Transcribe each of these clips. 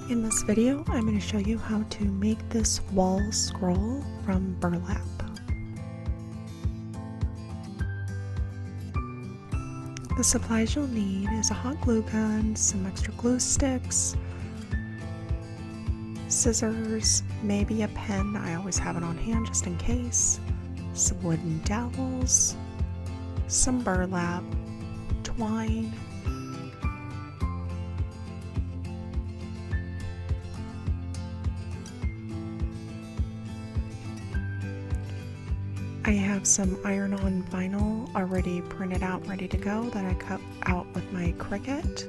In this video, I'm going to show you how to make this wall scroll from burlap. The supplies you'll need is a hot glue gun, some extra glue sticks, scissors, maybe a pen, I always have it on hand just in case, some wooden dowels, some burlap, twine, I have some iron-on vinyl already printed out, ready to go, that I cut out with my Cricut.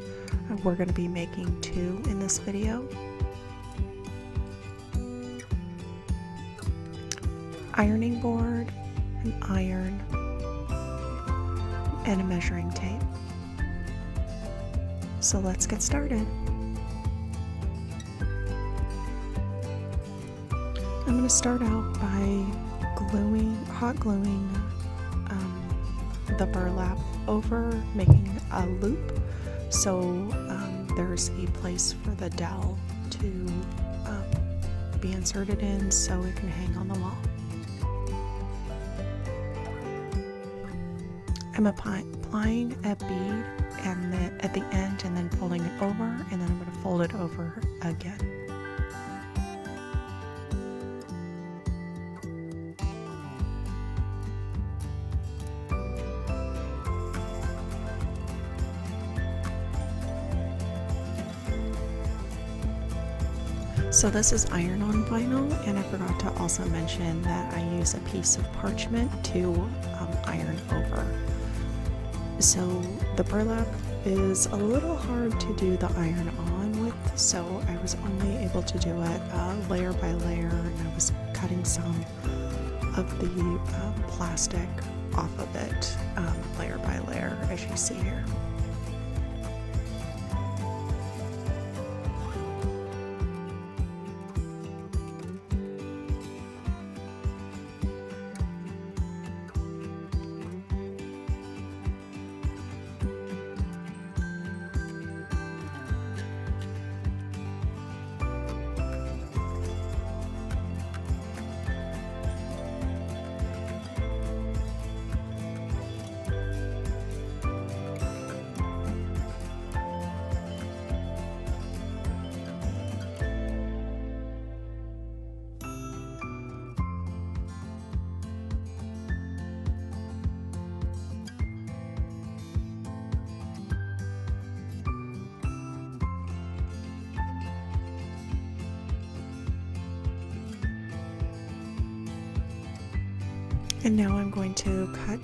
We're going to be making 2 in this video. Ironing board, an iron, and a measuring tape. So let's get started. I'm going to start out by hot gluing the burlap over, making a loop so there's a place for the dowel to be inserted in so it can hang on the wall. I'm applying a bead and at the end and then folding it over, and then I'm going to fold it over again. So this is iron-on vinyl, and I forgot to also mention that I use a piece of parchment to iron over. So the burlap is a little hard to do the iron-on with, so I was only able to do it layer by layer, and I was cutting some of the plastic off of it layer by layer, as you see here. And now I'm going to cut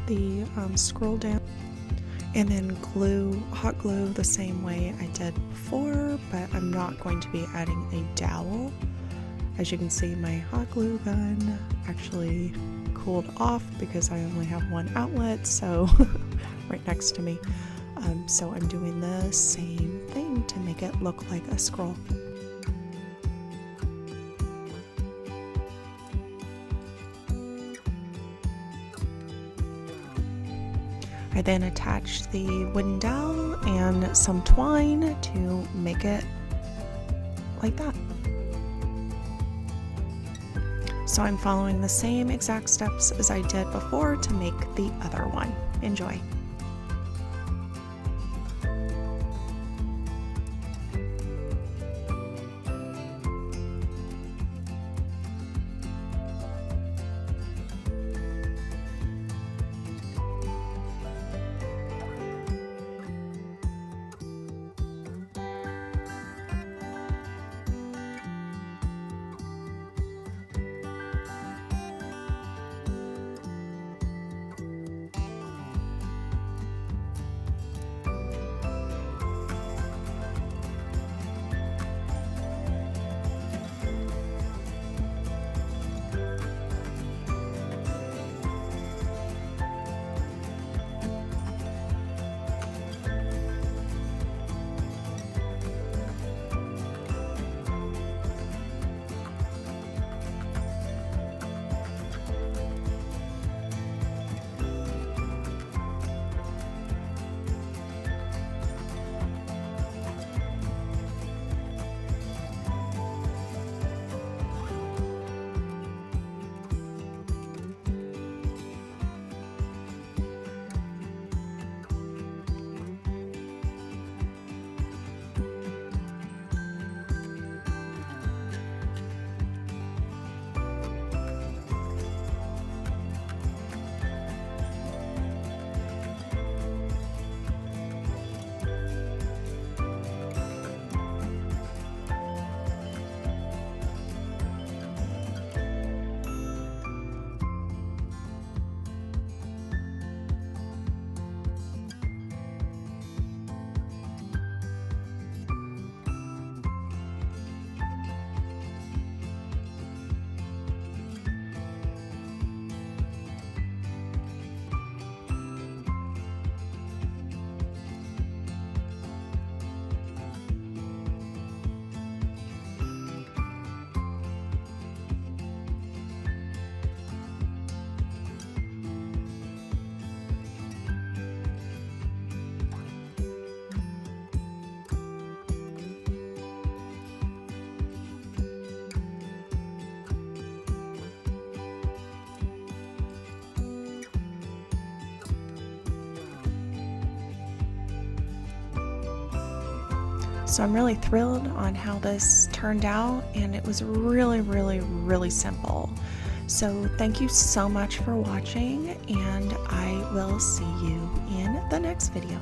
the scroll down and then hot glue the same way I did before, but I'm not going to be adding a dowel. As you can see, my hot glue gun actually cooled off because I only have one outlet, so right next to me. So I'm doing the same thing to make it look like a scroll. I then attached the wooden dowel and some twine to make it like that. So I'm following the same exact steps as I did before to make the other one. Enjoy. So I'm really thrilled on how this turned out, and it was really, really, really simple. So thank you so much for watching, and I will see you in the next video.